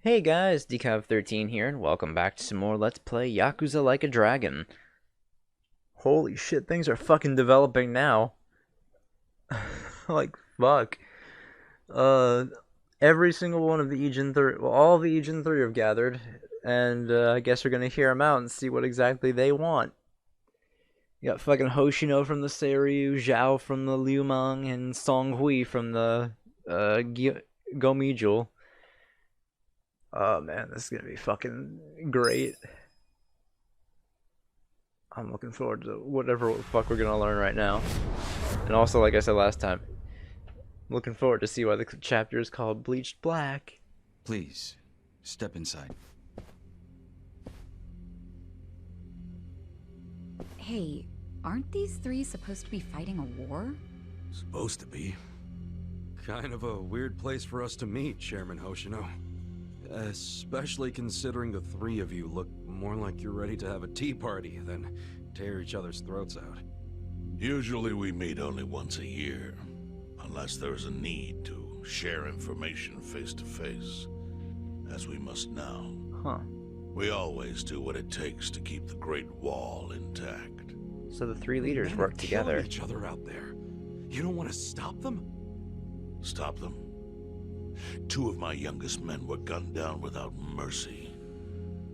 Hey guys, Decav13 here, and welcome back to some more Let's Play Yakuza Like a Dragon. Holy shit, things are fucking developing now. Like, fuck. Uh, every single one of the Egen 3, well, all the Egen 3 have gathered, and I guess we're gonna hear them out and see what exactly they want. You got fucking Hoshino from the Seiryu, Zhao from the Liumang, and Song Hui from the, Gomijul. Oh man, this is gonna be fucking great. I'm looking forward to whatever the fuck we're gonna learn right now. And also, like I said last time, looking forward to see why the chapter is called Bleached Black. Please, step inside. Hey, aren't these three supposed to be fighting a war? Supposed to be. Kind of a weird place for us to meet, Chairman Hoshino. Especially considering the three of you look more like you're ready to have a tea party than tear each other's throats out. Usually we meet only once a year, unless there's a need to share information face to face, as we must now. Huh. We always do what it takes to keep the Great Wall intact. So the three leaders Men work are together. killing each other out there. You don't want to stop them? Stop them? Two of my youngest men were gunned down without mercy.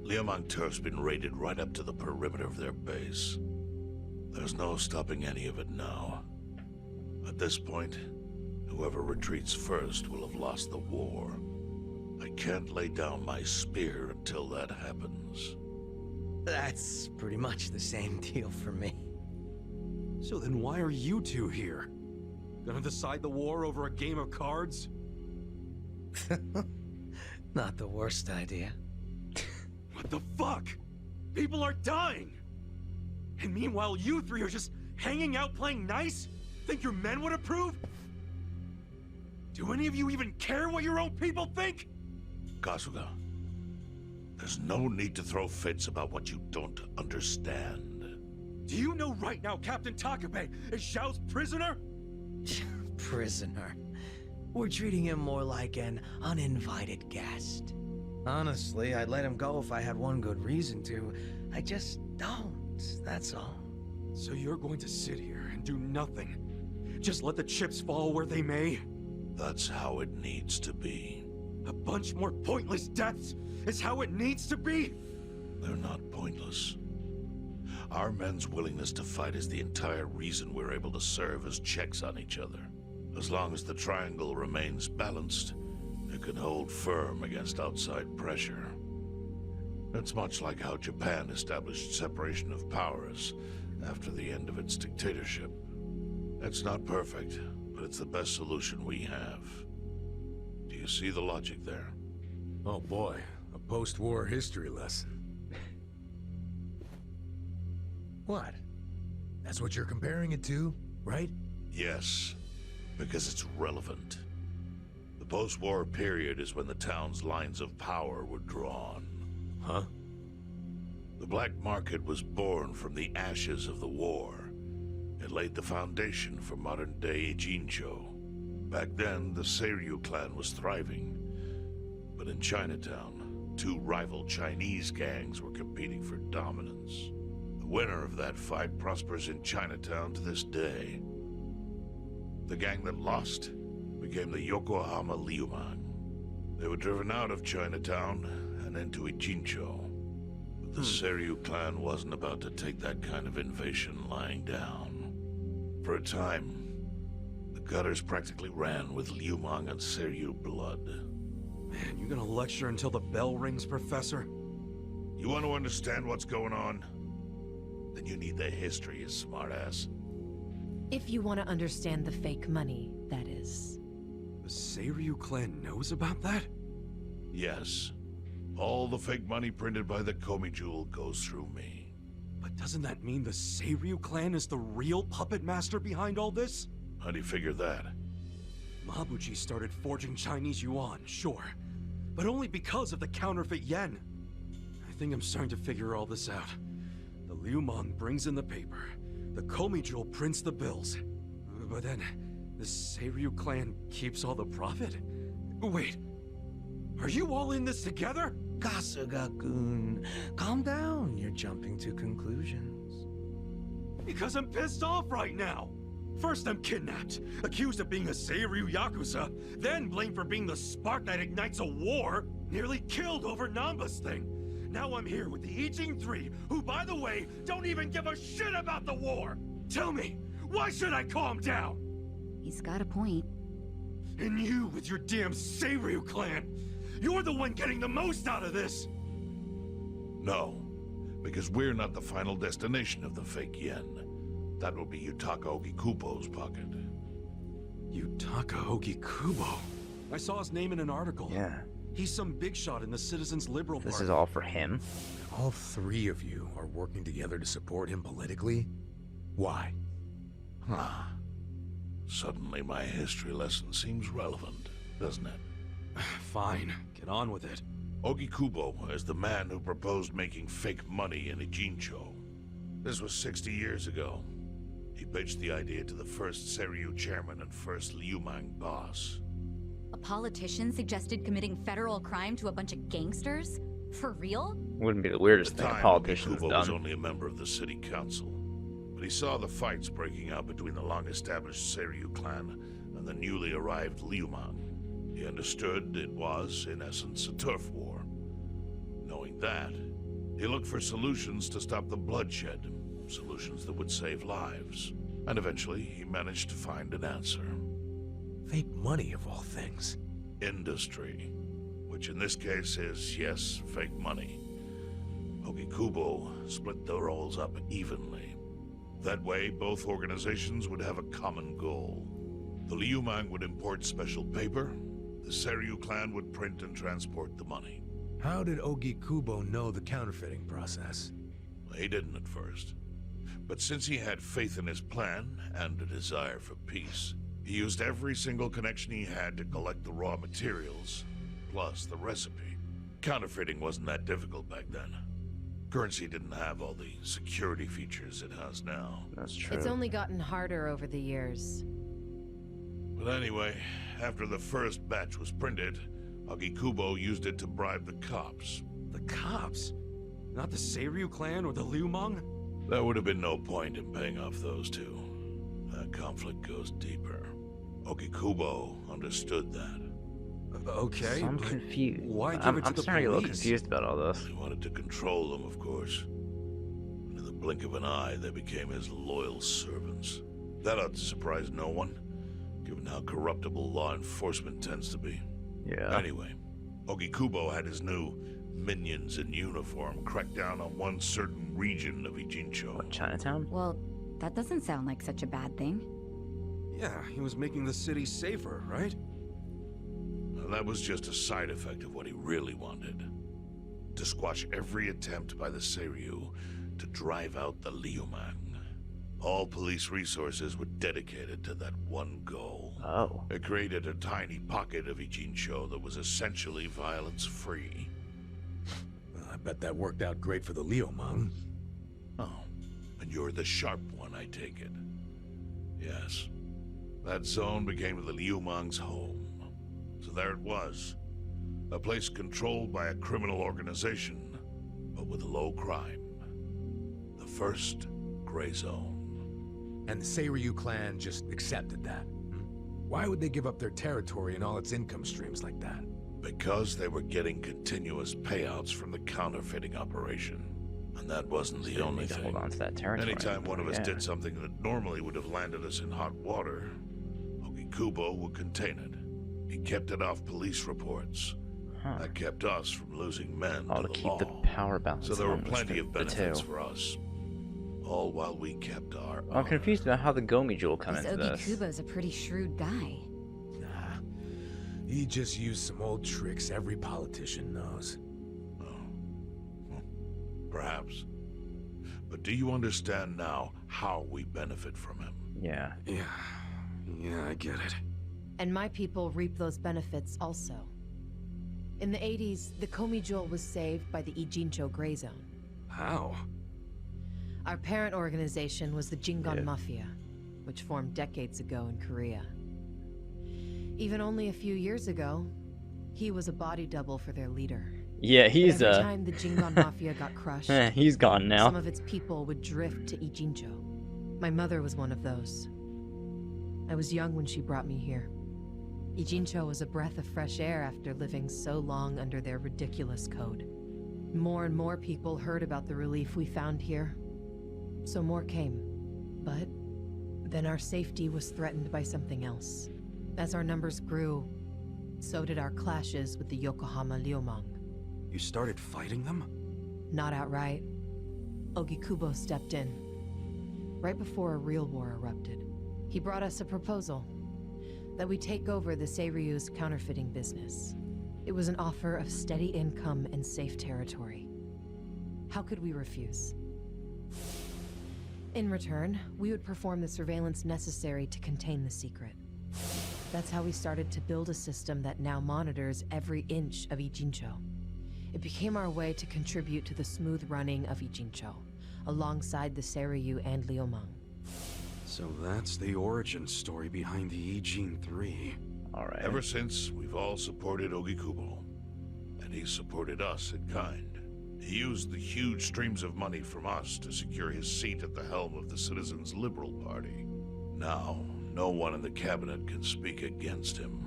Liumang Turf's been raided right up to the perimeter of their base. There's no stopping any of it now. At this point, whoever retreats first will have lost the war. I can't lay down my spear until that happens. That's pretty much the same deal for me. So then why are you two here? Gonna decide the war over a game of cards? Not the worst idea. What the fuck? People are dying! And meanwhile you three are just hanging out playing nice? Think your men would approve? Do any of you even care what your own people think? Kasuga, there's no need to throw fits about what you don't understand. Do you know right now Captain Takabe is Zhao's prisoner? Prisoner. We're treating him more like an uninvited guest. Honestly, I'd let him go if I had one good reason to. I just don't, that's all. So you're going to sit here and do nothing? Just let the chips fall where they may? That's how it needs to be. A bunch more pointless deaths is how it needs to be? They're not pointless. Our men's willingness to fight is the entire reason we're able to serve as checks on each other. As long as the triangle remains balanced, it can hold firm against outside pressure. It's much like how Japan established separation of powers after the end of its dictatorship. It's not perfect, but it's the best solution we have. Do you see the logic there? Oh boy, a post-war history lesson. What? That's what you're comparing it to, right? Yes, because it's relevant. The post-war period is when the town's lines of power were drawn. Huh? The black market was born from the ashes of the war. It laid the foundation for modern-day Jincho. Back then, the Seiryu clan was thriving. But in Chinatown, two rival Chinese gangs were competing for dominance. The winner of that fight prospers in Chinatown to this day. The gang that lost became the Yokohama Liumang. They were driven out of Chinatown and into Ijincho. But the Seiryu clan wasn't about to take that kind of invasion lying down. For a time, the gutters practically ran with Liumang and Seiryu blood. Man, you gonna lecture until the bell rings, Professor? You want to understand what's going on? Then you need the history, you smartass. If you want to understand the fake money, that is. The Seiryu clan knows about that? Yes. All the fake money printed by the Komijul goes through me. But doesn't that mean the Seiryu clan is the real puppet master behind all this? How do you figure that? Mabuchi started forging Chinese yuan, sure. But only because of the counterfeit yen. I think I'm starting to figure all this out. The Liumang brings in the paper. The Komijul prints the bills. But then, the Seiryu clan keeps all the profit? Wait, Are you all in this together? Kasuga-kun, calm down. You're jumping to conclusions. Because I'm pissed off right now. First I'm kidnapped, accused of being a Seiryu Yakuza, then blamed for being the spark that ignites a war, nearly killed over Namba's thing. Now I'm here with the Ijin 3, who, by the way, don't even give a shit about the war. Tell me, why should I calm down? He's got a point. And you with your damn Seiryu clan, you're the one getting the most out of this. No, because we're not the final destination of the fake yen. That will be Yutaka Ogikubo's pocket. Yutaka Ogikubo? I saw his name in an article. Yeah. He's some big shot in the Citizens Liberal Party. This is all for him. All three of you are working together to support him politically? Why? Huh. Suddenly my history lesson seems relevant, doesn't it? Fine, get on with it. Ogikubo is the man who proposed making fake money in Ijincho. This was 60 years ago. He pitched the idea to the first Seiryu chairman and first Liumang boss. A politician suggested committing federal crime to a bunch of gangsters? For real? Wouldn't be the At weirdest the thing a time, politician's Ogikubo was done. only a member of the city council. But he saw the fights breaking out between the long-established Seiryu clan and the newly arrived Liumang. He understood it was, in essence, a turf war. Knowing that, he looked for solutions to stop the bloodshed, solutions that would save lives. And eventually, he managed to find an answer. Fake money, of all things. Industry. Which in this case is, yes, fake money. Ogikubo split the roles up evenly. That way, both organizations would have a common goal. The Liumang would import special paper, the Seiryu clan would print and transport the money. How did Ogikubo know the counterfeiting process? He didn't at first. But since he had faith in his plan and a desire for peace, he used every single connection he had to collect the raw materials, plus the recipe. Counterfeiting wasn't that difficult back then. Currency didn't have all the security features it has now. That's true. It's only gotten harder over the years. But anyway, after the first batch was printed, Ogikubo used it to bribe the cops. The cops? Not the Seiryu clan or the Liumang? There would have been no point in paying off those two. That conflict goes deeper. Ogikubo understood that. Okay, So I'm but confused. why give I'm it to the starting to get a little police? confused about all this. He wanted to control them, of course. And in the blink of an eye, they became his loyal servants. That ought to surprise no one, given how corruptible law enforcement tends to be. Yeah. Anyway, Ogikubo had his new minions in uniform crack down on one certain region of Ijincho. What, Chinatown? Well, that doesn't sound like such a bad thing. Yeah, he was making the city safer, right? Now, that was just a side effect of what he really wanted. To squash every attempt by the Seiryu to drive out the Liumang. All police resources were dedicated to that one goal. Oh. It created a tiny pocket of Ijincho that was essentially violence-free. Well, I bet that worked out great for the Liumang. Oh, and you're the sharp one, I take it. Yes. That zone became the Liumang's home. So there it was. A place controlled by a criminal organization, but with low crime. The first gray zone. And the Seiryu clan just accepted that. Why would they give up their territory and all its income streams like that? Because they were getting continuous payouts from the counterfeiting operation. And that wasn't the They only need to thing. hold on to that territory. Anytime one of us Yeah. did something that normally would have landed us in hot water, Ogikubo would contain it. He kept it off police reports. Huh. That kept us from losing men All to to the keep law. the power balance. So there were amongst plenty of the benefits two. for us. All while we kept our I'm confused about how the Gomi Jewel come This into this. Ogikubo's a pretty shrewd guy. Nah. He just used some old tricks every politician knows. Oh. Well, perhaps. But do you understand now how we benefit from him? Yeah. Yeah, I get it. And my people reap those benefits also. In the 80s, the Komi Jewel was saved by the Ijincho Gray Zone. How? Our parent organization was the Jingon Yeah. Mafia, which formed decades ago in Korea. Even only a few years ago, He was a body double for their leader. Yeah, But he's every time the Jingon Mafia got crushed, he's gone now. some of its people would drift to Ijincho. My mother was one of those. I was young when she brought me here. Ijincho was a breath of fresh air after living so long under their ridiculous code. More and more people heard about the relief we found here, so more came. But then our safety was threatened by something else. As our numbers grew, so did our clashes with the Yokohama Liumang. You started fighting them? Not outright. Ogikubo stepped in. Right before a real war erupted. He brought us a proposal. That we take over the Seiryu's counterfeiting business. It was an offer of steady income and safe territory. How could we refuse? In return, we would perform the surveillance necessary to contain the secret. That's how we started to build a system that now monitors every inch of Ijincho. It became our way to contribute to the smooth running of Ijincho, alongside the Seiryu and Liumang. So that's the origin story behind the Ijin 3. Alright. Ever since, we've all supported Ogikubo, and he supported us in kind. He used the huge streams of money from us to secure his seat at the helm of the Citizens' Liberal Party. Now, no one in the cabinet can speak against him.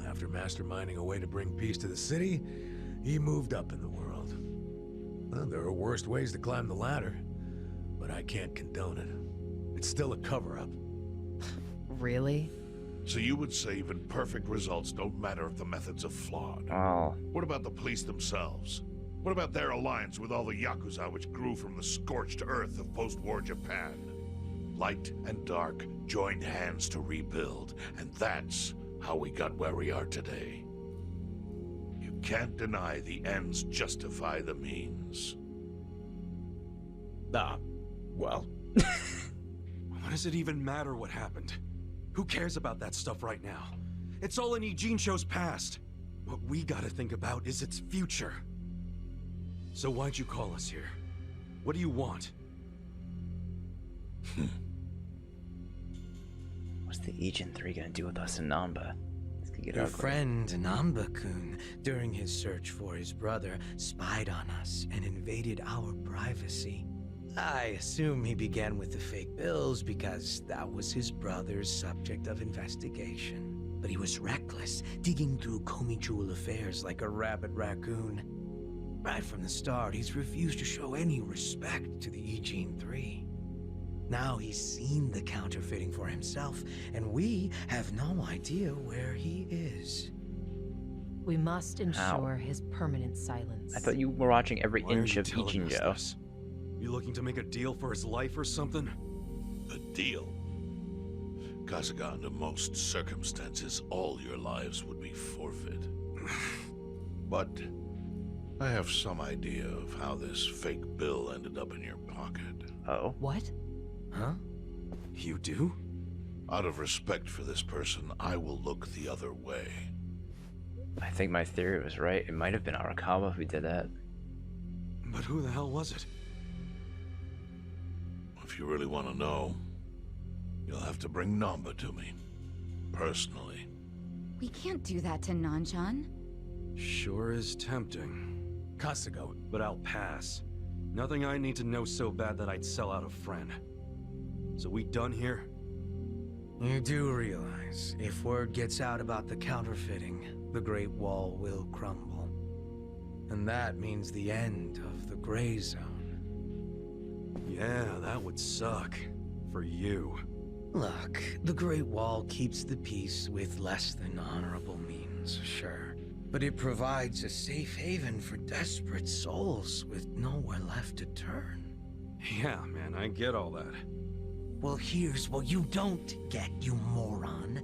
After masterminding a way to bring peace to the city, he moved up in the world. Well, there are worse ways to climb the ladder, but I can't condone it. It's still a cover-up. Really? So you would say even perfect results don't matter if the methods are flawed. Oh. What about the police themselves? What about their alliance with all the Yakuza which grew from the scorched earth of post-war Japan? Light and dark joined hands to rebuild, and that's how we got where we are today. You can't deny the ends justify the means. Well, What does it even matter what happened? Who cares about that stuff right now? It's all in Ijincho's past. What we gotta think about is its future. So why'd you call us here? What do you want? What's the Ijin 3 gonna do with us in Namba? This could get Your ugly. friend Namba-kun, during his search for his brother, spied on us and invaded our privacy. I assume he began with the fake bills because that was his brother's subject of investigation. But he was reckless, digging through Komijul affairs like a rabid raccoon. Right from the start, he's refused to show any respect to the Ijin 3. Now he's seen the counterfeiting for himself, and we have no idea where he is. We must ensure his permanent silence. I thought you were watching every Why are inch you of telling us Ijinjo. this? You looking to make a deal for his life or something? A deal. Kasuga, under most circumstances, all your lives would be forfeit. But I have some idea of how this fake bill ended up in your pocket. Oh. What? Huh? You do? Out of respect for this person, I will look the other way. I think my theory was right. It might have been Arakawa who did that. But who the hell was it? If you really want to know, you'll have to bring Namba to me. Personally. We can't do that to Nanchan. Sure is tempting. Kasuga, But I'll pass. Nothing I need to know so bad that I'd sell out a friend. So we done here? You do realize, if word gets out about the counterfeiting, the Great Wall will crumble. And that means the end of the Gray Zone. Yeah, that would suck. For you. Look, the Great Wall keeps the peace with less than honorable means, sure. But it provides a safe haven for desperate souls with nowhere left to turn. Yeah, man, I get all that. Well, here's what you don't get, you moron.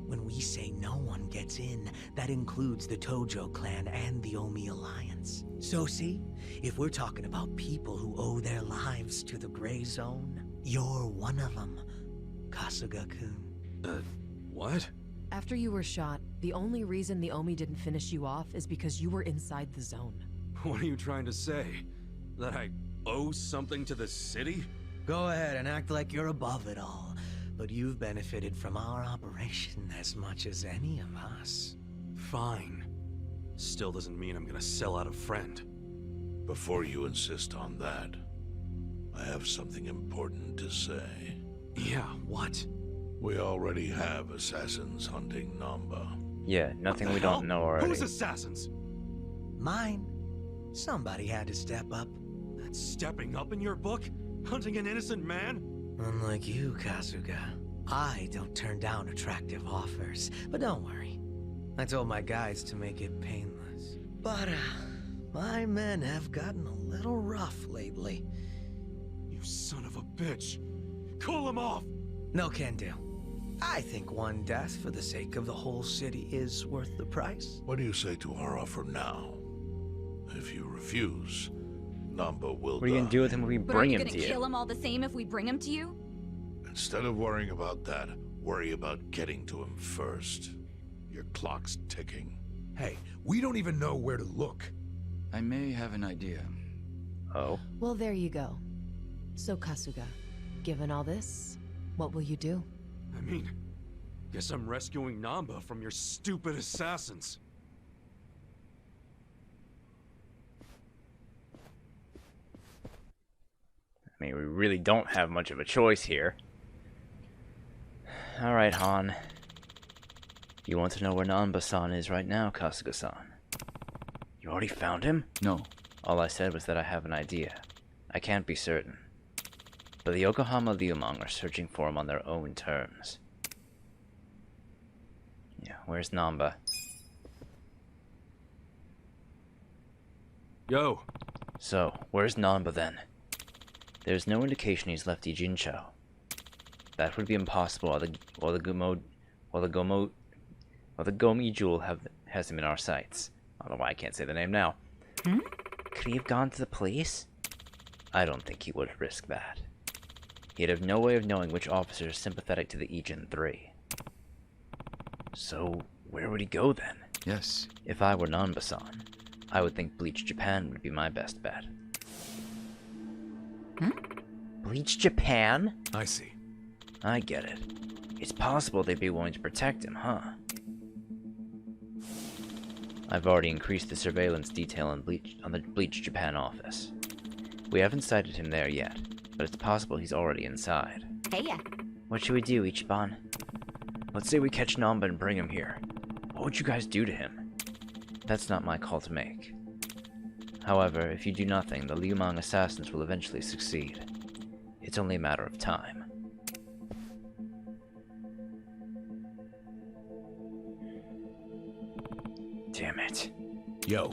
When we say no one gets in, that includes the Tojo clan and the Omi Alliance. So see, if we're talking about people who owe their lives to the Gray Zone, you're one of them, Kasuga-kun. What? After you were shot, the only reason the Omi didn't finish you off is because you were inside the zone. What are you trying to say? That I owe something to the city? Go ahead and act like you're above it all, but you've benefited from our operation as much as any of us. Fine. Still doesn't mean I'm gonna sell out a friend. Before you insist on that, I have something important to say. Yeah, what? We already have assassins hunting Namba. Yeah, nothing we don't know already. Who's assassins? Mine. Somebody had to step up. That's stepping up in your book? Hunting an innocent man? Unlike you, Kasuga, I don't turn down attractive offers. But don't worry. I told my guys to make it painless. But, my men have gotten a little rough lately. You son of a bitch. Call him off! No can do. I think one death for the sake of the whole city is worth the price. What do you say to our offer now? If you refuse, Namba will What are you gonna die. do with him if we But are bring you him gonna to kill you? him all the same if we bring him to you? Instead of worrying about that, worry about getting to him first. Your clock's ticking. Hey, we don't even know where to look. I may have an idea. Oh. Well, there you go. So, Kasuga, given all this, what will you do? I mean, guess I'm rescuing Namba from your stupid assassins. I mean, we really don't have much of a choice here. Alright, Han. You want to know where Namba-san is right now, Kasuga-san? You already found him? No. All I said was that I have an idea. I can't be certain. But the Yokohama Liumang are searching for him on their own terms. Yeah, where's Namba? Yo, So, where's Namba then? There's no indication he's left Ijincho. That would be impossible while the Gomi Jewel has him in our sights. I don't know why I can't say the name now. Could he have gone to the police? I don't think he would risk that. He'd have no way of knowing which officer is sympathetic to the Ijin 3. So, where would he go then? Yes. If I were Namba-san, I would think Bleach Japan would be my best bet. Bleach Japan? I see. I get it. It's possible they'd be willing to protect him, huh? I've already increased the surveillance detail on the Bleach Japan office. We haven't sighted him there yet, but it's possible he's already inside. Hey, yeah. What should we do, Ichiban? Let's say we catch Namba and bring him here. What would you guys do to him? That's not my call to make. However, if you do nothing, the Liumang assassins will eventually succeed. It's only a matter of time. Damn it. Yo,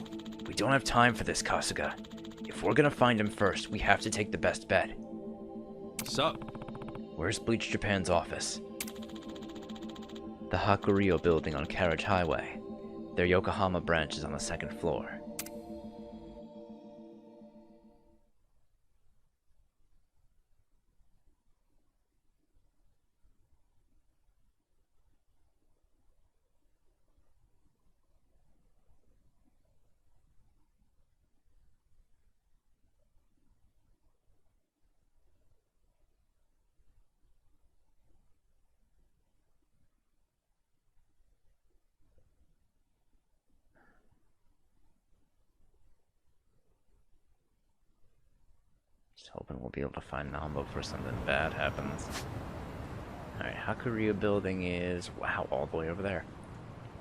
We don't have time for this, Kasuga. If we're gonna find him first, we have to take the best bet. sup? Where's Bleach Japan's office? The Hakurio building on Carriage Highway. Their Yokohama branch is on the second floor. Just hoping we'll be able to find Namba before something bad happens. Alright, Hakurio building is, wow, all the way over there.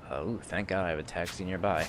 Oh, thank God I have a taxi nearby.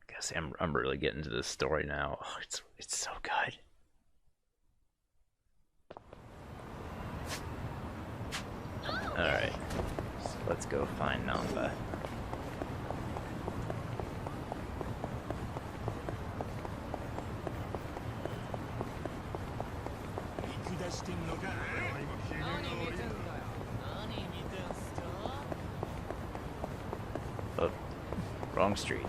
Guess I'm really getting to this story now. Oh, it's so good. Alright, so let's go find Namba. Oh, wrong street.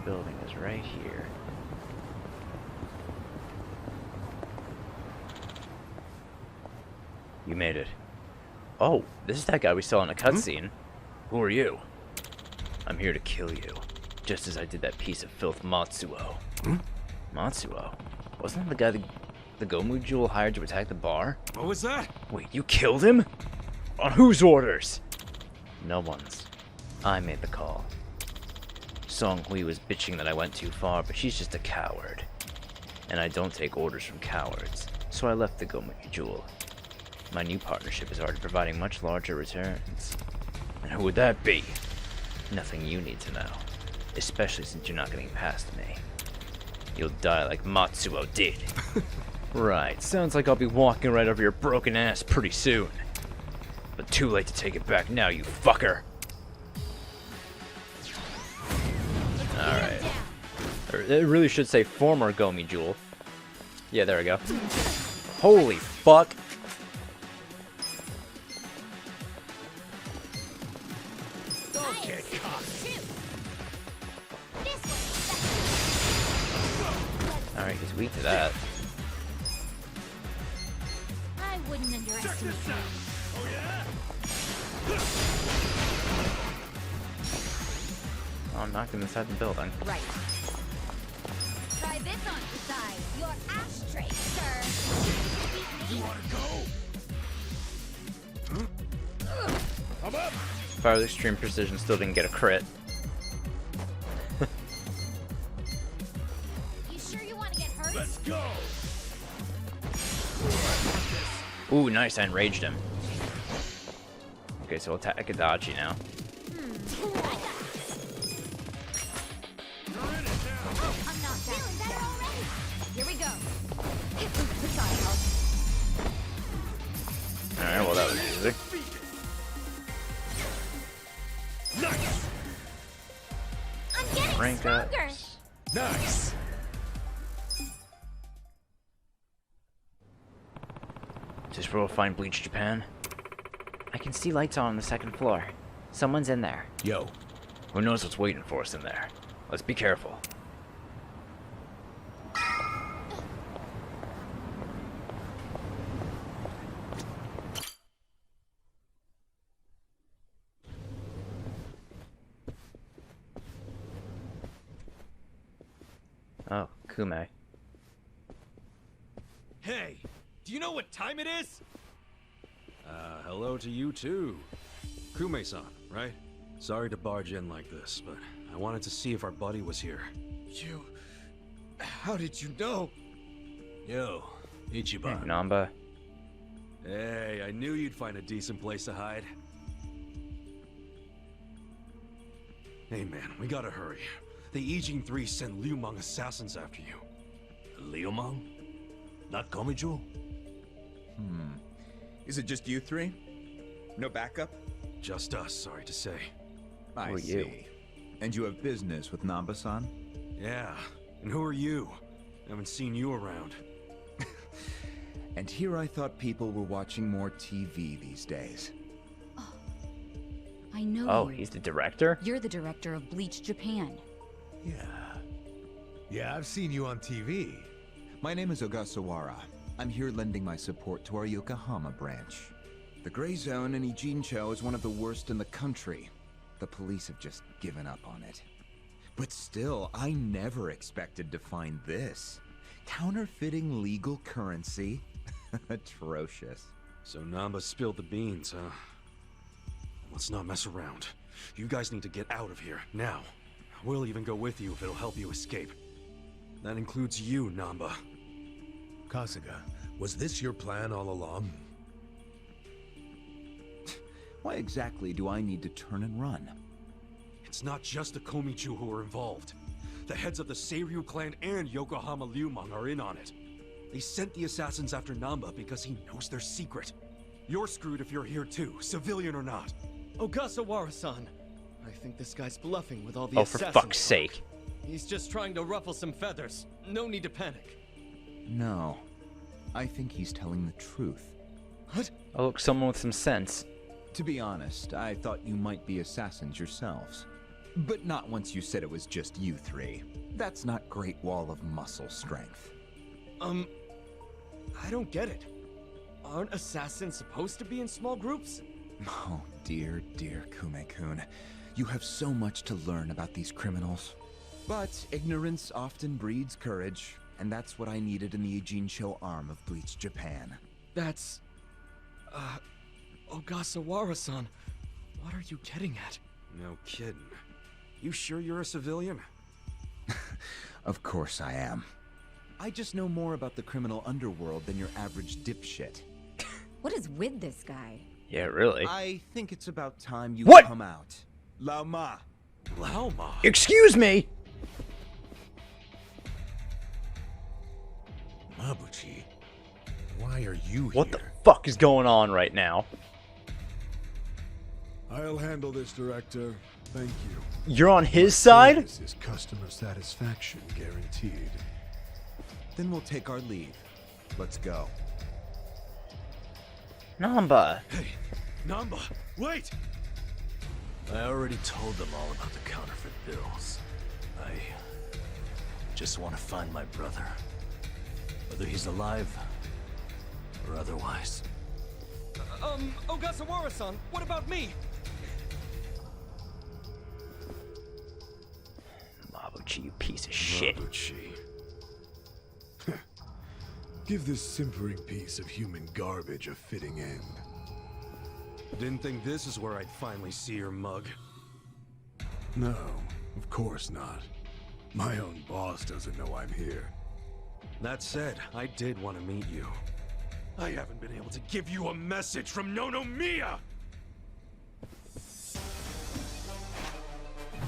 building is right here. You made it. Oh, this is that guy we saw in a cutscene. Who are you? I'm here to kill you, just as I did that piece of filth Matsuo. Matsuo? Wasn't that the guy the Gomu Jewel hired to attack the bar? What was that? Wait, you killed him? On whose orders? No one's. I made the call. Song Hui was bitching that I went too far, but she's just a coward. And I don't take orders from cowards, so I left the Gomu Jewel. My new partnership is already providing much larger returns. And who would that be? Nothing you need to know, especially since you're not getting past me. You'll die like Matsuo did. Right, sounds like I'll be walking right over your broken ass pretty soon. But too late to take it back now, you fucker. Alright. It really should say former Gomi Jewel. Yeah, there we go. Holy fuck. Alright, he's weak to that. I wouldn't underestimate you. Oh, knocked him inside the building. Right. Try this on the side. Your ashtray, sir. You wanna go? Fire with extreme precision still didn't get a crit. You sure you want to get hurt? Let's go! Ooh, nice, I enraged him. Okay, so we'll attack Adachi now. I'm not feeling better already. Here we go. Alright, well that was easy. I'm getting Rank up. stronger. Nice! Is this where we'll find Bleach Japan? I can see lights on the second floor. Someone's in there. Yo. Who knows what's waiting for us in there? Let's be careful. Oh, Kume. Hey, do you know what time it is? Hello to you too. Kume-san, right? Sorry to barge in like this, but I wanted to see if our buddy was here. You... How did you know? Yo. Ichiban. Namba. Hey, I knew you'd find a decent place to hide. Hey man, we gotta hurry. The Ijin 3 sent Liu Meng assassins after you. Liu Meng? Not Gomi-Jewel? Is it just you three? No backup? Just us, sorry to say. I Who are see. you? And you have business with Namba-san? Yeah, and who are you? Haven't seen you around. And here I thought people were watching more TV these days. I know Oh, you. he's the director? You're the director of Bleach Japan. Yeah. Yeah, I've seen you on TV. My name is Ogasawara. I'm here lending my support to our Yokohama branch. The Gray Zone in Ijincho is one of the worst in the country. The police have just given up on it. But still, I never expected to find this. Counterfeiting legal currency? Atrocious. So Namba spilled the beans, huh? Let's not mess around. You guys need to get out of here, now. We'll even go with you if it'll help you escape. That includes you, Namba. Kasuga, was this your plan all along? Why exactly do I need to turn and run? It's not just the Komichu who are involved. The heads of the Seiryu clan and Yokohama Liu Meng are in on it. They sent the assassins after Namba because he knows their secret. You're screwed if you're here too, civilian or not. Ogasawara-san, I think this guy's bluffing with all the Oh, for assassins. fuck's sake. He's just trying to ruffle some feathers. No need to panic. No. I think he's telling the truth. What? Oh, look, someone with some sense. To be honest, I thought you might be assassins yourselves. But not once you said it was just you three. That's not Great Wall of muscle strength. I don't get it. Aren't assassins supposed to be in small groups? Oh, dear, dear Kume-kun. You have so much to learn about these criminals. But ignorance often breeds courage, and that's what I needed in the Ijincho arm of Bleach Japan. That's... Ogasawara-san. What are you getting at? No kidding. You sure you're a civilian? Of course I am. I just know more about the criminal underworld than your average dipshit. What is with this guy? Yeah, really. I think it's about time you What? come out. Lao Ma. Lao Ma? Excuse me! Mabuchi, why are you here? What the fuck is going on right now? I'll handle this, Director. Thank you. You're on his side? This is customer satisfaction guaranteed. Then we'll take our leave. Let's go. Namba. Hey, Namba, wait! I already told them all about the counterfeit bills. I just want to find my brother. Whether he's alive or otherwise. Ogasawara-san, what about me? Mabuchi, you piece of shit. Mabuchi. Give this simpering piece of human garbage a fitting end. Didn't think this is where I'd finally see your mug. No, of course not. My own boss doesn't know I'm here. That said, I did want to meet you. I haven't been able to give you a message from Nonomiya!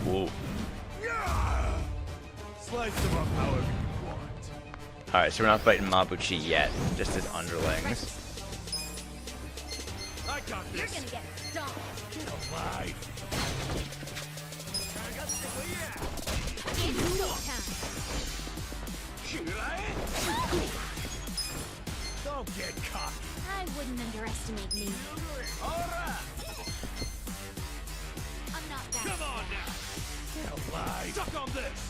Whoa. Slice them up however you want. Alright, so we're not fighting Mabuchi yet, just his underlings. I got You're this! gonna get stomped. Alive. It's go time. Don't get caught. I wouldn't underestimate me. I'm not that. Come on now! Get alive. Suck on this!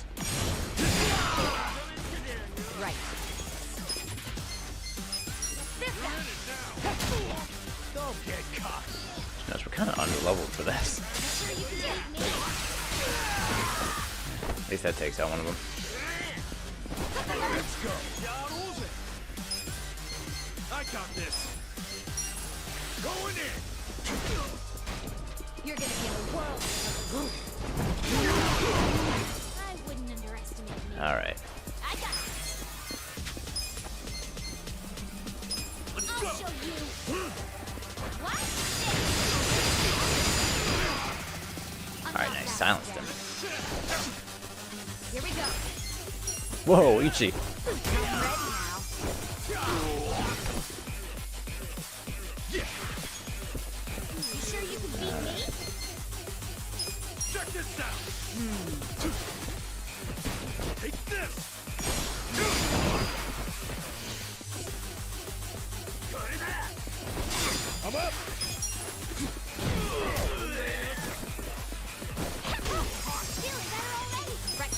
Right. This guy. Don't get caught. Notice we're kind of underleveled for this. Sure you can take me. At least that takes out one of them. Let's go. I got this! Going in. You're gonna be in a world. I wouldn't underestimate me. Alright. I got it. I'll show you. What? I'm Alright, not nice. that Silenced bad. him. Here we go. Whoa, Ichi. I'm ready now. You sure you can beat me? Check this out! Take this! I'm up. Feeling better already. Right.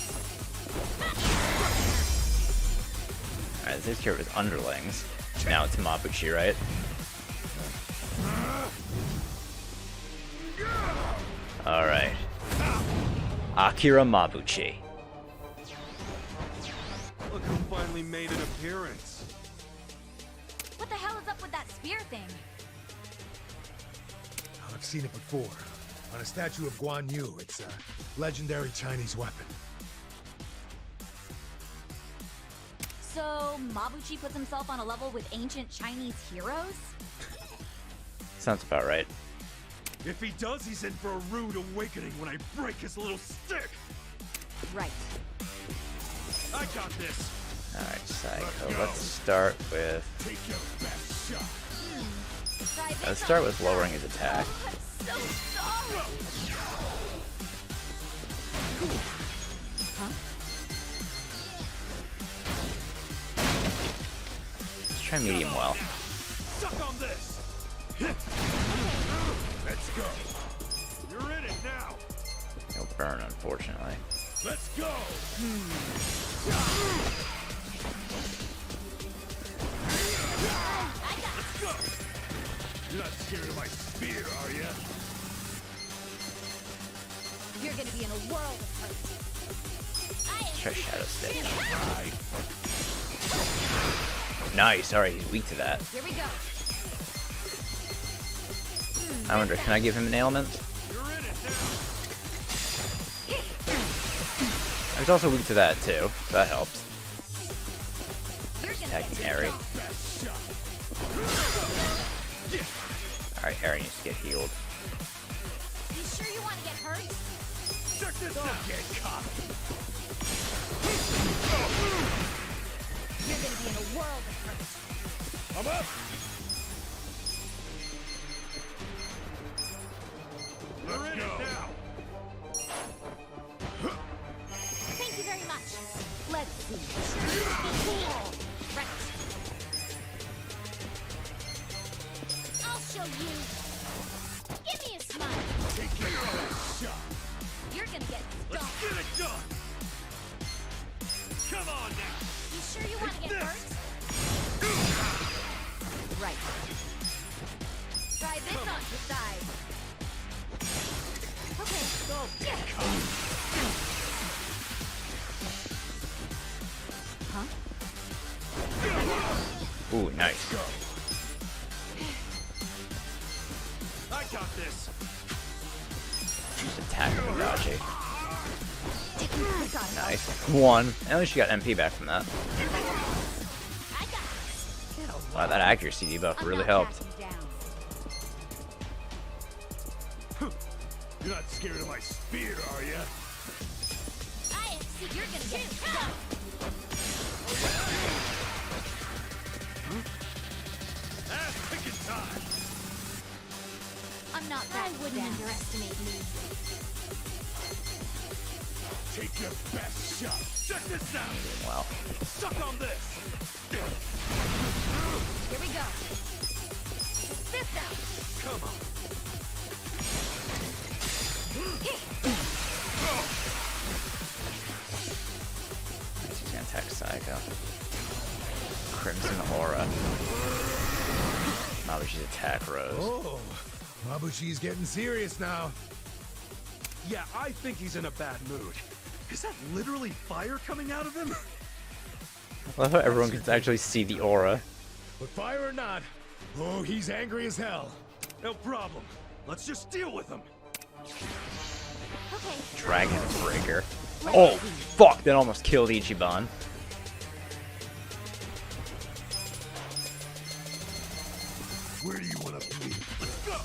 Alright, this takes care of his underlings. Now it's Mabuchi, right? Alright. Akira Mabuchi. Look who finally made an appearance. What the hell is up with that spear thing? I've seen it before. On a statue of Guan Yu. It's a legendary Chinese weapon. So, Mabuchi puts himself on a level with ancient Chinese heroes? Sounds about right. If he does, he's in for a rude awakening when I break his little stick! Right. I got this! Alright, Psycho. Let's start with... Take your best shot! Try this Let's start on with the lowering side. his attack. I'm so sorry! Huh? Let's try medium well. Suck on this! Let's go! You're in it now! No burn, unfortunately. Let's go! Let's go! You're not scared of my spear, are you? You're gonna be in a world of hurt. Let's try Shadow Stitch. Nice. Alright, he's weak to that. Here we go. I wonder, can I give him an ailment? He's also weak to that too, so that helps. Attacking Harry. Alright, Harry needs to get healed. You sure you want to get hurt? Check this out! Get caught! You're gonna be in a world of hurt. I'm up! Let's go! Thank you very much. Let's see. Right. I'll show you. Give me a smile. Take care of that shot! You're gonna get Let's stomped. get it done! Come on now! You sure you want to get hurt? Right. Try this on the side. Okay. Huh? Ooh, nice. I got this! Just attack Mabuchi. I got it. Nice. One. At least you got MP back from that. I got it. Wow, that accuracy debuff I'm really not helped. backing down. You're not scared of my spear, are you? I see you're gonna get stomped. Ass picking time! I'm not backing down. I wouldn't underestimate me. Take your best shot! Check this out! Wow. Suck on this! Here we go. Check this out. Come on! He's gonna attack Psycho. Crimson Aura. Mabuchi's attack rose. Oh, Mabuchi's getting serious now. Yeah, I think he's in a bad mood. Is that literally fire coming out of him? I love how everyone can actually see the aura. But fire or not, oh, he's angry as hell. No problem. Let's just deal with him. Okay. Dragon Breaker. Oh, fuck! That almost killed Ichiban. Where do you want to be? Let's go!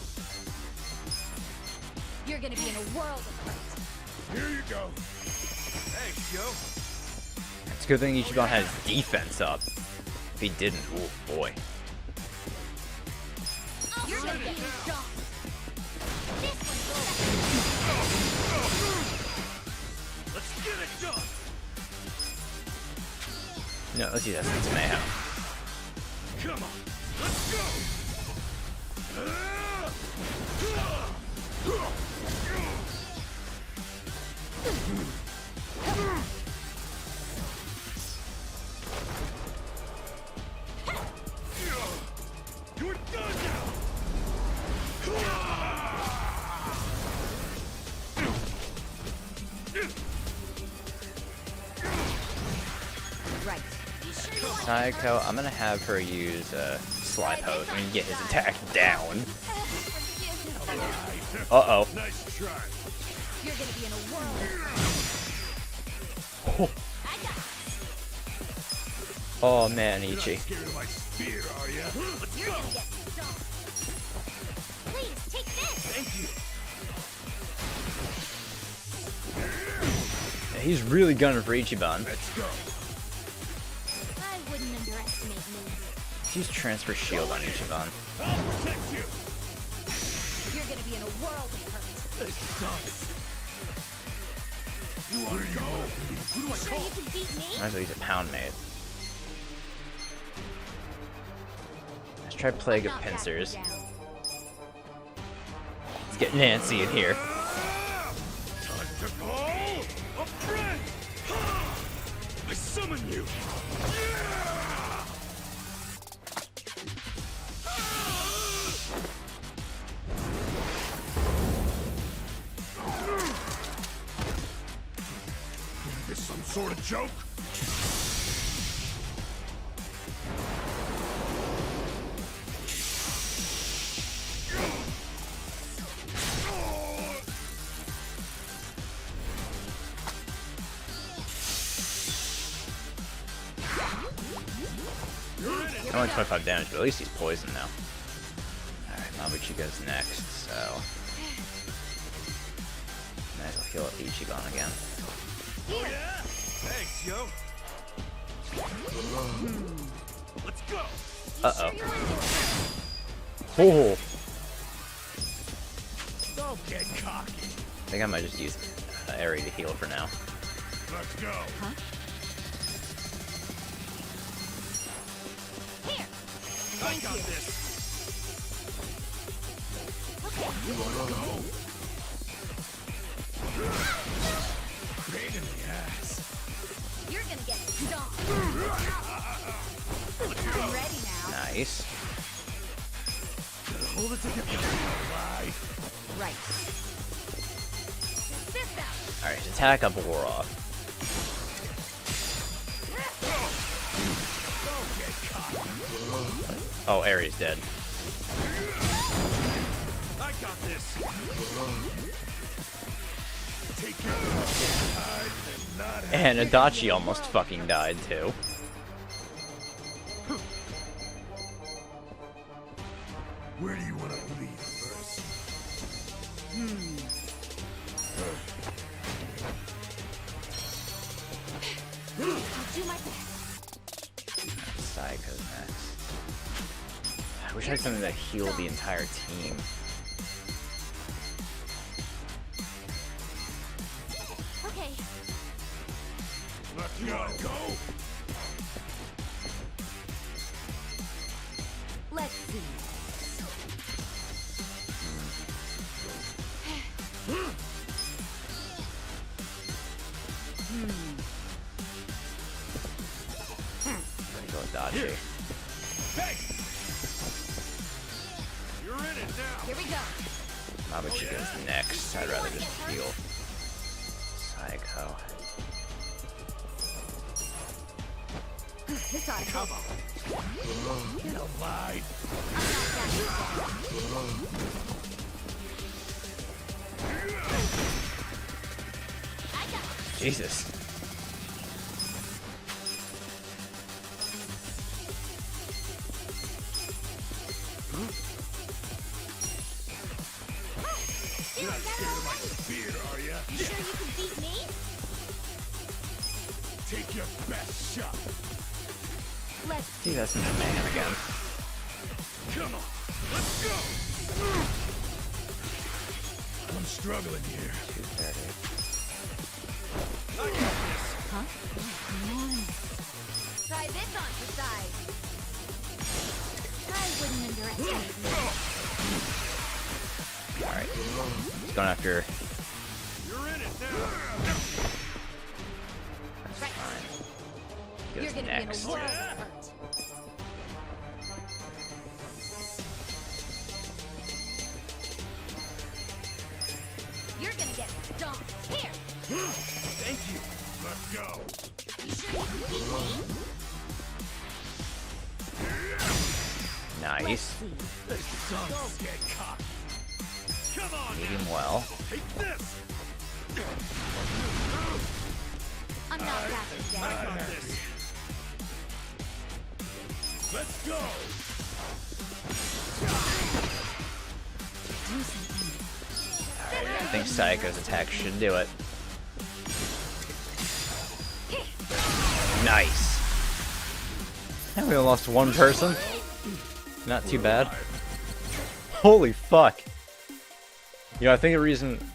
You're gonna be in a world of hurt. Here you go! Thanks, Joe. It's a good thing Ichiban has defense up. If he didn't, oh boy. You're gonna get stomped. This Let's get it done! No, let's use that sense of mayhem. Come on! Let's go! You're done now! right. You sure you want Psycho, I'm gonna have her use Slide Hose and get his attack down. Uh-oh. Nice try. You're gonna be in a world of hurt. I got it. Oh man, You're not Ichi. scared of my spear, are you? Let's You're go! gonna get stomped. Please, take this. Thank you. Yeah, he's really gunning for Ichiban. Let's go. I wouldn't underestimate me. Let's use Transfer Shield on Ichiban. I'll protect you. You're gonna be in a world of hurt. This sucks. You want to go? Who do I Sure call? you can beat me? Might as well use a Pound Maid. Let's try Plague of Not backing Pincers. down. Let's get Nancy in here. Time to go! summon you! Is this some sort of joke? Only 25 damage, but at least he's poisoned now. Alright, Mabuchi goes next, so... Might as well heal up Ichiban again. Oh yeah? Thanks, yo. Let's go. Uh-oh. Oh! Don't get cocky. I think I might just use Eri to heal for now. Let's go. Huh? Here. I got this. Okay. You wanna go? Pain in the ass. You're gonna get stomped. I'm ready now. Nice. Hold it together. Right. Fist out. Alright, his attack up wore off. Don't get cocky. Oh, Eri's dead. I got this. Take your time and not have And Adachi almost fucking died too. Where do you want to bleed first? I'll do my best. Saiko's next. I wish I had something that healed the entire team. Okay. Let's go. Let's see. Gonna go with Adachi. Hey! You're in it now. Here we go. Mabuchi goes next. I'd rather just heal. Saiko. This ought to help. Get alive. I got it. Jesus. You're not scared of my Spear, are ya? You sure you can beat me? Take your best shot. Let's See, that's not a man again. Come on. Let's go. I'm struggling here. 230. I got this. Huh? Come on. Try this on for size. I wouldn't underestimate me. Alright. He's going after. You're in it now. That's Right. fine. You're Goes gonna next. be in a world of hurt. You're gonna get stomped. Here. Thank you. Let's go. You sure you can beat me? Let's Nice. see. This son's get cocky. Come on Hit now. him well. Take this. I'm not backing I down. got this. Let's go. Do something. Alright, I think Saiko's attack should do it. Nice. And we only lost one person. Not too bad. Holy fuck. You know, I think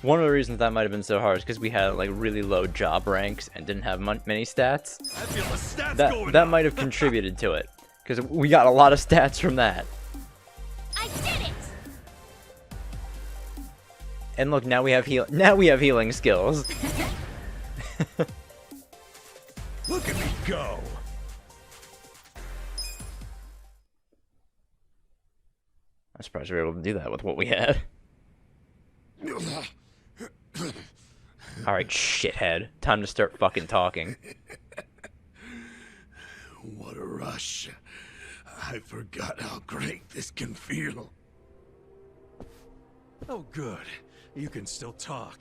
one of the reasons that might have been so hard is because we had like really low job ranks and didn't have many stats. I feel the stats going That up. might have contributed to it, because we got a lot of stats from that. I did it! And look, now we have healing skills. Look at me Go! I'm surprised we were able to do that with what we had. Alright, shithead. Time to start fucking talking. What a rush. I forgot how great this can feel. Oh, good. You can still talk.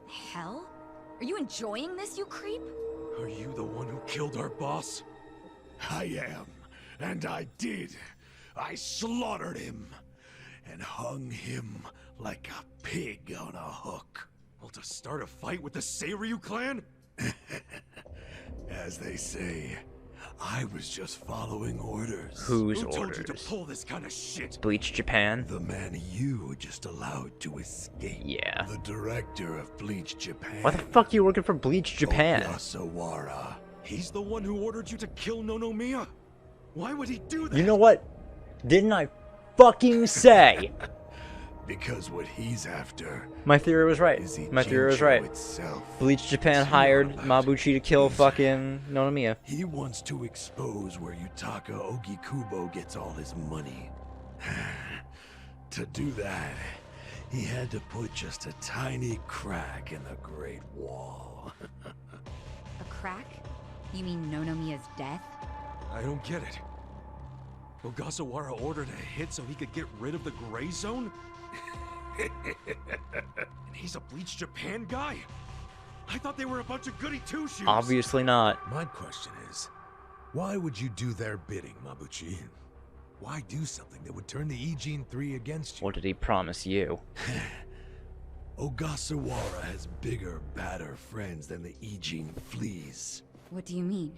Hell? Are you enjoying this, you creep? Are you the one who killed our boss? I am, and I did. I slaughtered him and hung him like a pig on a hook. Well, to start a fight with the Seiryu clan? As they say, I was just following orders. Whose Who told orders? you to pull this kind of shit? Bleach Japan? The man you just allowed to escape. Yeah. The director of Bleach Japan. Why the fuck are you working for Bleach Japan? Ogasawara. He's the one who ordered you to kill Nonomiya? Why would he do that? You know what? Didn't I fucking say? Because what he's after. My theory was right. My theory was right. Itself. Bleach Japan hired Mabuchi to kill fucking Nonomiya. He wants to expose where Yutaka Ogikubo gets all his money. To do that, he had to put just a tiny crack in the Great Wall. A crack? You mean Nonomiya's death? I don't get it. Ogasawara ordered a hit so he could get rid of the Gray Zone? And he's a Bleach Japan guy? I thought they were a bunch of goody two-shoes. Obviously not. My question is, why would you do their bidding, Mabuchi? Why do something that would turn the Ijin 3 against you? What did he promise you? Ogasawara has bigger, badder friends than the Ijin fleas. What do you mean?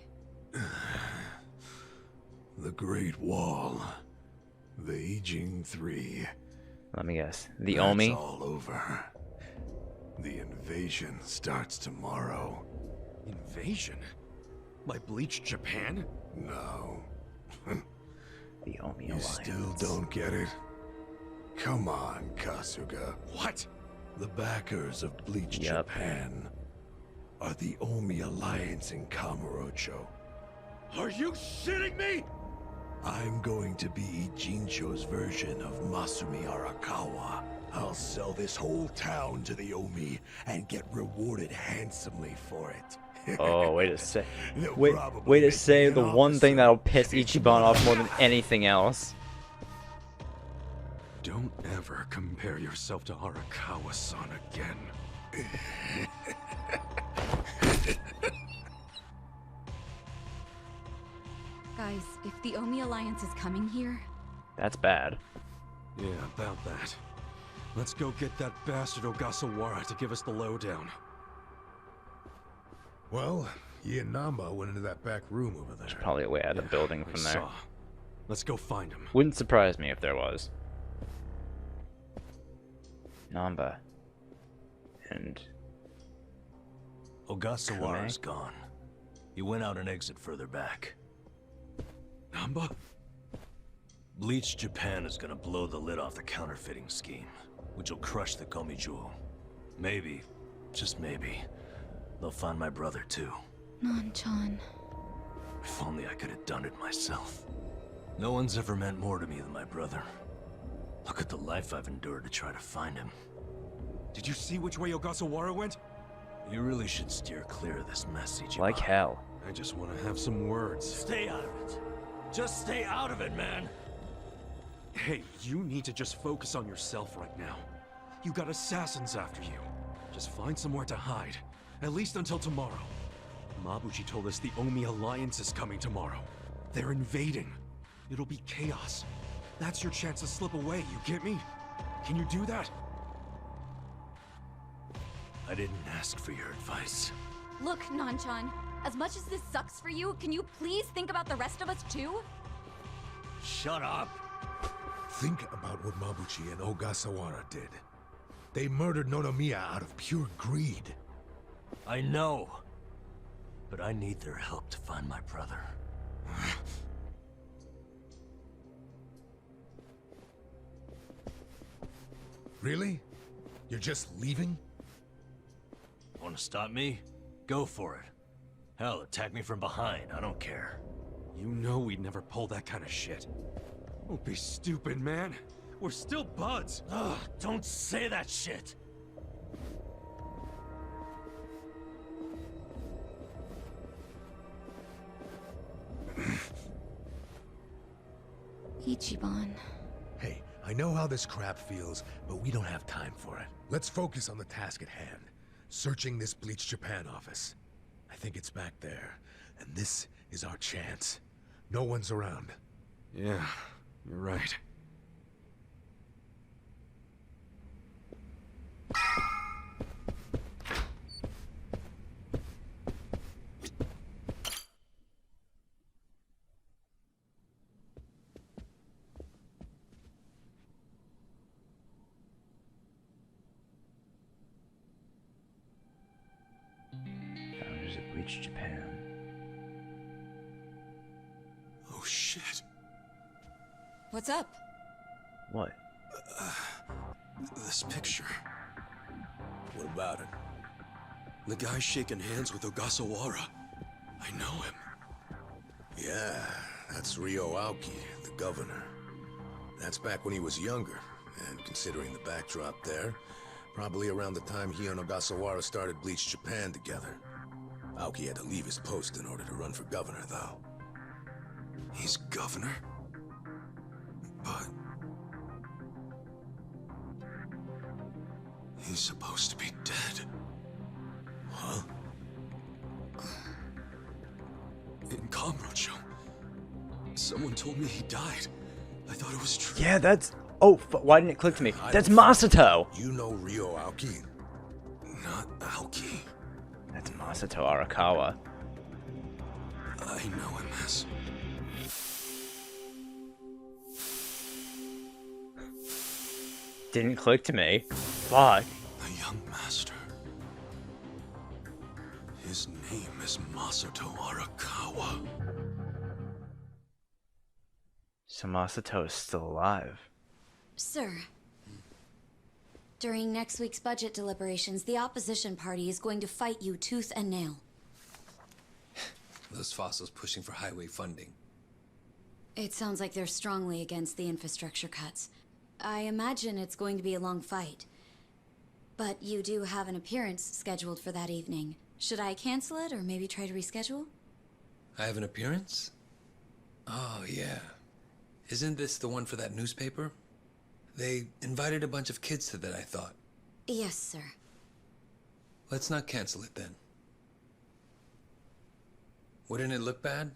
The Great Wall. The Ijin 3. Let me guess. The That's Omi? all over. The invasion starts tomorrow. Invasion? By Bleach Japan? No. The Omi You Alliance. still don't get it? Come on, Kasuga. What? The backers of Bleach Yup. Japan are the Omi Alliance in Kamurocho. Are you shitting me? I'm going to be Ijincho's version of Masumi Arakawa. I'll sell this whole town to the Omi and get rewarded handsomely for it. Oh, wait a sec. They'll Wait probably to make say me the an one thing officer. that'll piss Ichiban off more than anything else. Don't ever compare yourself to Arakawa-san again. Guys, if the Omi Alliance is coming here... That's bad. Yeah, about that. Let's go get that bastard Ogasawara to give us the lowdown. Well, he and Namba went into that back room over there. There's probably a way out of the building I from there. saw. Let's go find him. Wouldn't surprise me if there was. Namba. And Ogasawara's gone. He went out an exit further back. Namba? Bleach Japan is gonna blow the lid off the counterfeiting scheme, which will crush the Komi Jewel. Maybe, just maybe, they'll find my brother too. Non-chan. If only I could have done it myself. No one's ever meant more to me than my brother. Look at the life I've endured to try to find him. Did you see which way Ogasawara went? You really should steer clear of this mess, Ichiban. like hell. I just want to have some words. Stay out of it. Just stay out of it, man. Hey, you need to just focus on yourself right now. You got assassins after you. Just find somewhere to hide. At least until tomorrow. Mabuchi told us the Omi Alliance is coming tomorrow. They're invading. It'll be chaos. That's your chance to slip away, you get me? Can you do that? I didn't ask for your advice. Look, Non-chan, as much as this sucks for you, can you please think about the rest of us too? Shut up! Think about what Mabuchi and Ogasawara did. They murdered Nonomiya out of pure greed. I know. But I need their help to find my brother. Really? You're just leaving? Want to stop me? Go for it. Hell, attack me from behind. I don't care. You know we'd never pull that kind of shit. Don't be stupid, man. We're still buds. Ugh, don't say that shit. Ichiban. Hey, I know how this crap feels, but we don't have time for it. Let's focus on the task at hand. Searching this Bleach Japan office. I think it's back there, and this is our chance. No one's around. Yeah, you're right. Founders of Bleach Japan. Oh shit. What's up? What? This picture. What about it? The guy shaking hands with Ogasawara. I know him. Yeah, that's Ryo Aoki, the governor. That's back when he was younger, and considering the backdrop there, probably around the time he and Ogasawara started Bleach Japan together. Aoki had to leave his post in order to run for governor, though. He's governor? But... he's supposed to be dead. Huh? In Kamurocho. Someone told me he died. I thought it was true. Yeah, that's... Oh, why didn't it click to me? That's Masato! You know Ryo Aoki? Not Aoki. That's Masato Arakawa. I know him as... Didn't click to me. Fuck. the young master. His name is Masato Arakawa. So Masato is still alive. Sir, during next week's budget deliberations, the opposition party is going to fight you tooth and nail. Those fossils pushing for highway funding. It sounds like they're strongly against the infrastructure cuts. I imagine it's going to be a long fight. But you do have an appearance scheduled for that evening. Should I cancel it or maybe try to reschedule? I have an appearance? Oh, yeah. Isn't this the one for that newspaper? They invited a bunch of kids to that, I thought. Yes, sir. Let's not cancel it then. Wouldn't it look bad?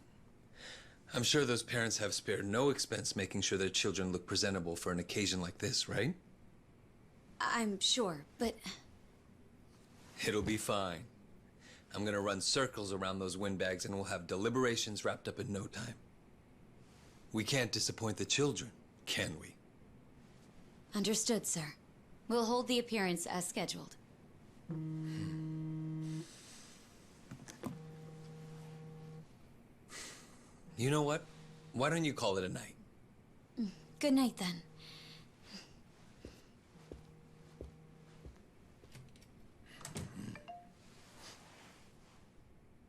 I'm sure those parents have spared no expense making sure their children look presentable for an occasion like this, right? I'm sure, but... It'll be fine. I'm gonna run circles around those windbags and we'll have deliberations wrapped up in no time. We can't disappoint the children, can we? Understood, sir. We'll hold the appearance as scheduled. You know what? Why don't you call it a night? Good night, then.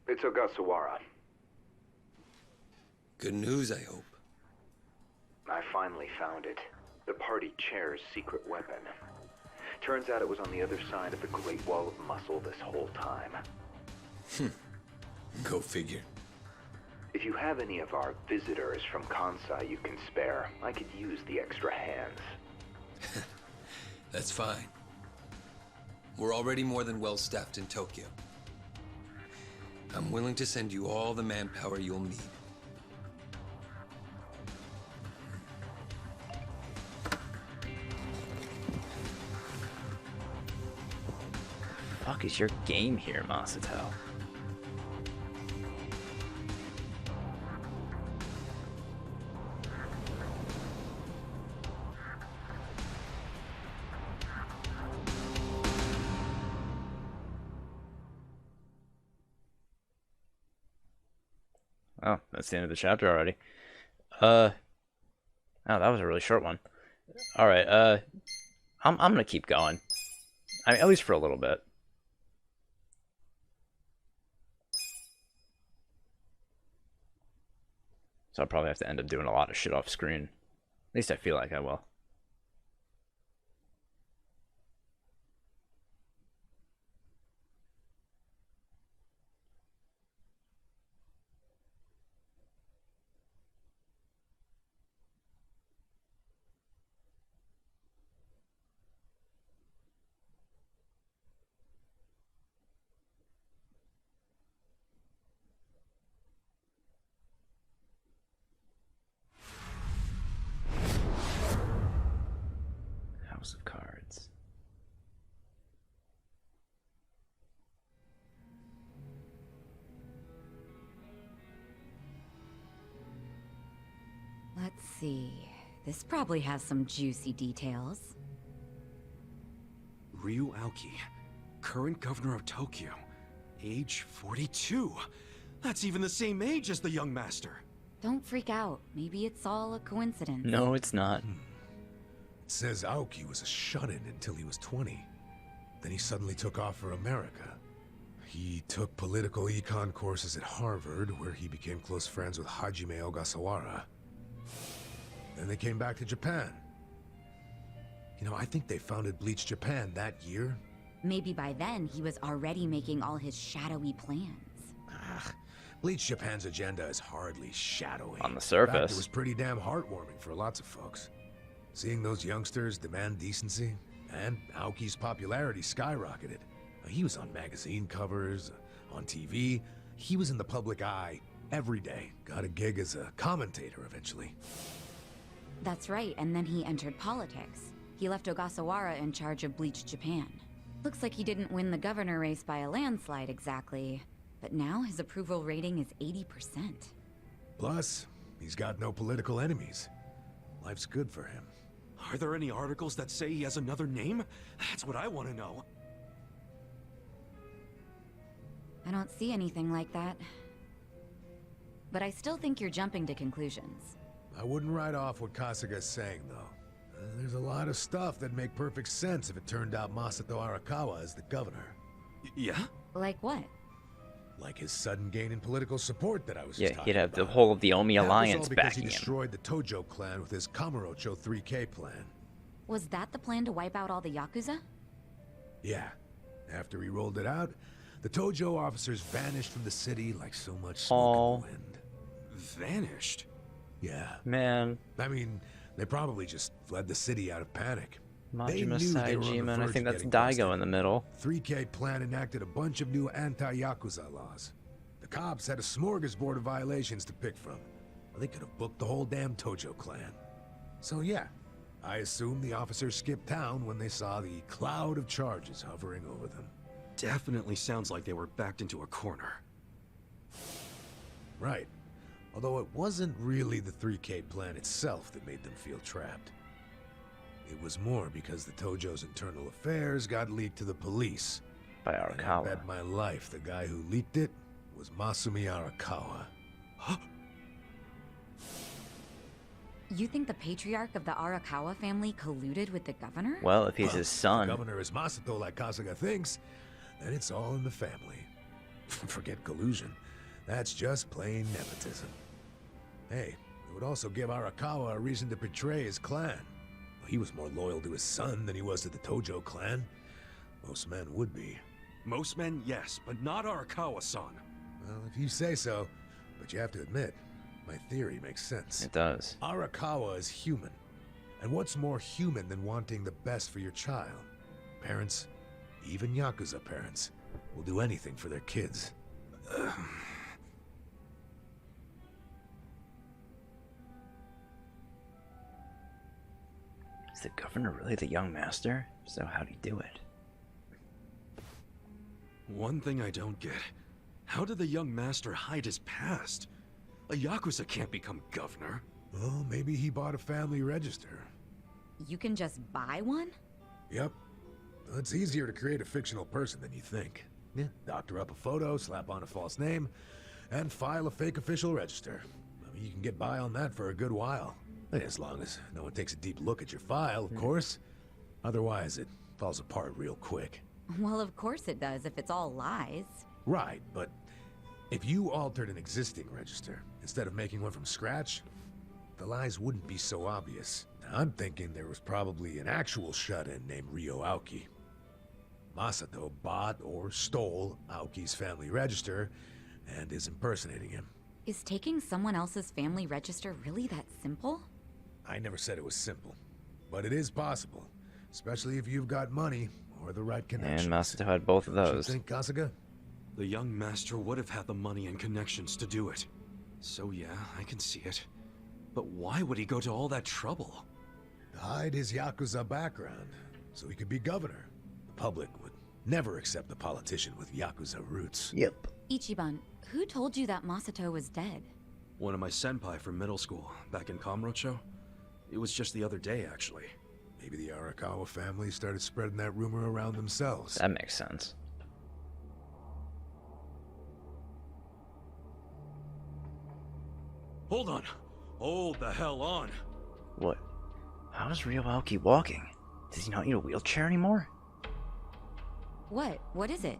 It's Ogasawara. Good news, I hope. I finally found it. The party chair's secret weapon. Turns out it was on the other side of the Great Wall of Muscle this whole time. Go figure. If you have any of our visitors from Kansai you can spare, I could use the extra hands. That's fine. We're already more than well staffed in Tokyo. I'm willing to send you all the manpower you'll need. Fuck is your game here, Masato? Oh, that's the end of the chapter already. Oh, that was a really short one. All right, I'm gonna keep going. I mean, at least for a little bit. So I'll probably have to end up doing a lot of shit off screen. At least I feel like I will. House of Cards. Let's see. This probably has some juicy details. Ryu Aoki, current governor of Tokyo, age 42. That's even the same age as the young master. Don't freak out. Maybe it's all a coincidence. No, it's not. It says Aoki was a shut-in until he was 20. Then he suddenly took off for America. He took political econ courses at Harvard, where he became close friends with Hajime Ogasawara. Then they came back to Japan. You know, I think they founded Bleach Japan that year. Maybe by then he was already making all his shadowy plans. Bleach Japan's agenda is hardly shadowy. On the In fact, surface. it was pretty damn heartwarming for lots of folks. Seeing those youngsters demand decency, and Aoki's popularity skyrocketed. He was on magazine covers, on TV. He was in the public eye every day. Got a gig as a commentator eventually. That's right, and then he entered politics. He left Ogasawara in charge of Bleach Japan. Looks like he didn't win the governor race by a landslide exactly, but now his approval rating is 80%. Plus, he's got no political enemies. Life's good for him. Are there any articles that say he has another name? That's what I want to know. I don't see anything like that. But I still think you're jumping to conclusions. I wouldn't write off what Kasaga's saying, though. There's a lot of stuff that'd make perfect sense if it turned out Masato Arakawa is the governor. Yeah? Like what? Like his sudden gain in political support that I was Yeah, just he'd talking have the about. whole of the Omi That alliance was all because backing he him. destroyed the Tojo clan with his Kamurocho 3K plan. Was that the plan to wipe out all the Yakuza? Yeah. After he rolled it out, the Tojo officers vanished from the city like so much smoke in the wind. Vanished? Yeah. Man. I mean, they probably just fled the city out of panic. Majima they were on the Saejima, and I verge think of that's getting Daigo in the middle. 3K plan enacted a bunch of new anti-Yakuza laws. The cops had a smorgasbord of violations to pick from. Well, they could have booked the whole damn Tojo clan. So yeah, I assume the officers skipped town when they saw the cloud of charges hovering over them. Definitely sounds like they were backed into a corner. Right. Although it wasn't really the 3K plan itself that made them feel trapped. It was more because the Tojo's internal affairs got leaked to the police. By And I Arakawa. bet my life the guy who leaked it was Masumi Arakawa. You think the patriarch of the Arakawa family colluded with the governor? Well, if he's his If the son. governor is Masato like Kasuga thinks, then it's all in the family. Forget collusion. That's just plain nepotism. Hey, it would also give Arakawa a reason to betray his clan. He was more loyal to his son than he was to the Tojo clan. Most men would be. Most men, yes, but not Arakawa-san. Well, if you say so, but you have to admit, my theory makes sense. It does. Arakawa is human. And what's more human than wanting the best for your child? Parents, even Yakuza parents, will do anything for their kids. Is the governor really the young master? So how'd he do it? One thing I don't get. How did the young master hide his past? A Yakuza can't become governor. Well, maybe he bought a family register. You can just buy one? Yep. Well, it's easier to create a fictional person than you think. Yeah, doctor up a photo, slap on a false name, and file a fake official register. I mean, you can get by on that for a good while. As long as no one takes a deep look at your file, of course. Otherwise, it falls apart real quick. Well, of course it does if it's all lies. Right, but if you altered an existing register instead of making one from scratch, the lies wouldn't be so obvious. Now, I'm thinking there was probably an actual shut-in named Ryo Aoki. Masato bought or stole Aoki's family register and is impersonating him. Is taking someone else's family register really that simple? I never said it was simple, but it is possible, especially if you've got money or the right connections. And Masato had both of those. You think, Kasuga? The young master would have had the money and connections to do it. So yeah, I can see it. But why would he go to all that trouble? To hide his Yakuza background, so he could be governor. The public would never accept a politician with Yakuza roots. Yep. Ichiban, who told you that Masato was dead? One of my senpai from middle school, back in Kamurocho. It was just the other day, actually. Maybe the Arakawa family started spreading that rumor around themselves. That makes sense. Hold on. Hold the hell on. What? How is Ryo Aoki walking? Does he not need a wheelchair anymore? What? What is it?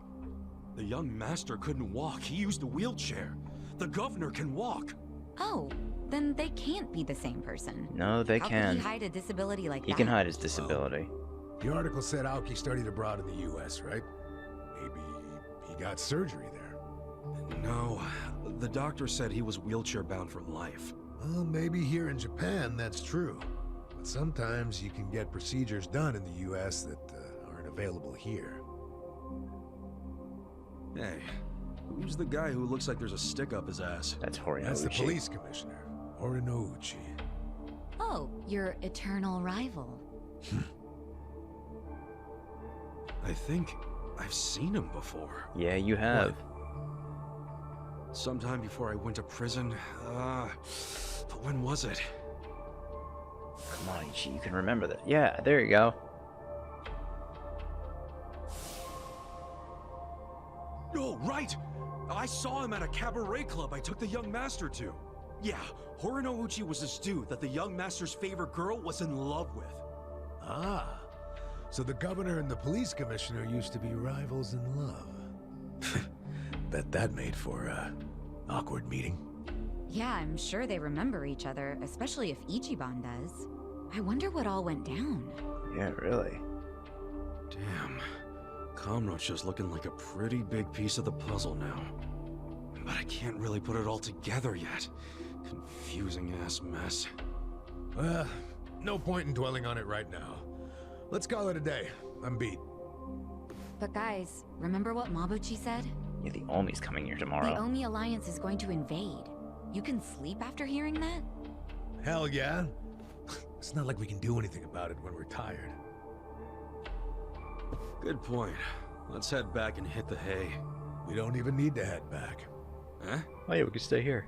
The young master couldn't walk. He used a wheelchair. The governor can walk. Oh, then they can't be the same person. No, they How can. could he hide a disability like that? He can hide his disability. The article said Aoki studied abroad in the U.S., right? Maybe he got surgery there. No, the doctor said he was wheelchair-bound for life. Well, maybe here in Japan that's true. But sometimes you can get procedures done in the U.S. that aren't available here. Hey, who's the guy who looks like there's a stick up his ass? That's Horinouchi. That's the police commissioner, Horinouchi. Oh, your eternal rival. I think I've seen him before. Yeah, you have. What? Sometime before I went to prison. But when was it? Come on, Ichi, you can remember that. Yeah, there you go. Oh, right! I saw him at a cabaret club I took the young master to. Yeah, Horinouchi was this dude that the young master's favorite girl was in love with. Ah, so the governor and the police commissioner used to be rivals in love. Bet that made for an awkward meeting. Yeah, I'm sure they remember each other, especially if Ichiban does. I wonder what all went down. Yeah, really. Damn. Kamurocho's looking like a pretty big piece of the puzzle now. But I can't really put it all together yet. Confusing ass mess. No point in dwelling on it right now. Let's call it a day. I'm beat. But guys, remember what Mabuchi said? Yeah, the Omi's coming here tomorrow. The Omi Alliance is going to invade. You can sleep after hearing that? Hell yeah. It's not like we can do anything about it when we're tired. Good point. Let's head back and hit the hay. We don't even need to head back. Huh? Oh yeah, we could stay here.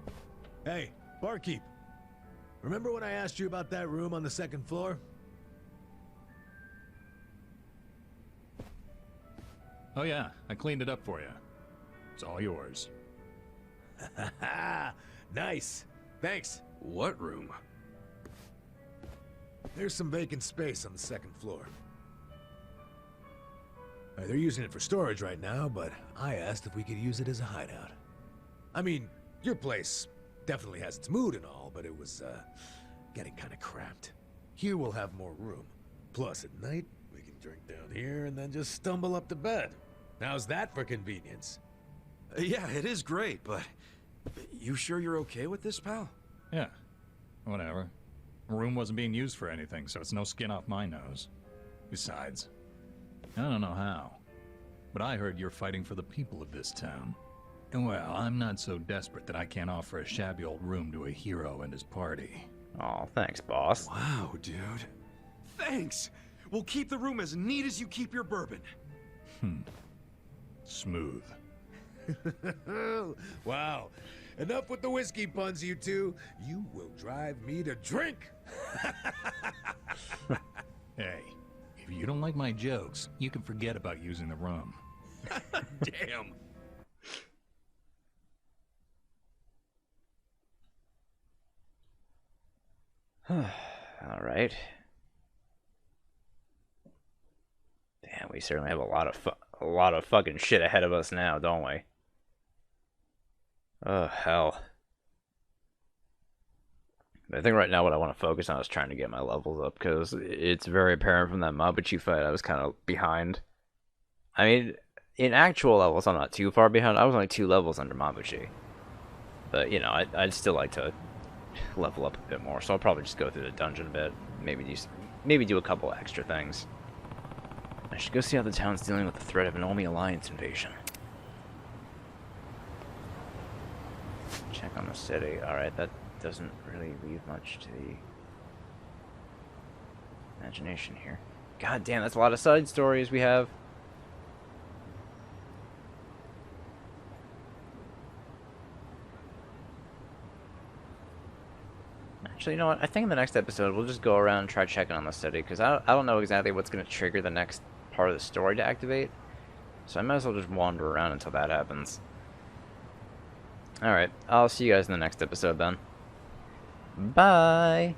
Hey, barkeep. Remember when I asked you about that room on the second floor? Oh yeah, I cleaned it up for you. It's all yours. Nice. Thanks. What room? There's some vacant space on the second floor. They're using it for storage right now, but I asked if we could use it as a hideout. I mean, your place definitely has its mood and all, but it was, getting kind of cramped. Here we'll have more room. Plus, at night, we can drink down here and then just stumble up to bed. How's that for convenience? Yeah, it is great, but... You sure you're okay with this, pal? Yeah, whatever. The room wasn't being used for anything, so it's no skin off my nose. Besides, I don't know how, but I heard you're fighting for the people of this town. And well, I'm not so desperate that I can't offer a shabby old room to a hero and his party. Oh, thanks, boss. Wow, dude. Thanks! We'll keep the room as neat as you keep your bourbon. Smooth. Wow. Enough with the whiskey puns, you two. You will drive me to drink. Hey, if you don't like my jokes, you can forget about using the room. Damn. All right. We certainly have a lot of fucking shit ahead of us now, don't we? Oh, hell. But I think right now what I want to focus on is trying to get my levels up, because it's very apparent from that Mabuchi fight I was kind of behind. I mean, in actual levels, I'm not too far behind. I was only 2 levels under Mabuchi. But, you know, I'd still like to level up a bit more, so I'll probably just go through the dungeon a bit. Maybe do a couple extra things. I should go see how the town's dealing with the threat of an Omi Alliance invasion. Check on the city. Alright, that doesn't really leave much to the imagination here. God damn, that's a lot of side stories we have. Actually, you know what? I think in the next episode we'll just go around and try checking on the city, because I don't know exactly what's going to trigger the next part of the story to activate. So I might as well just wander around until that happens. Alright, I'll see you guys in the next episode then. Bye!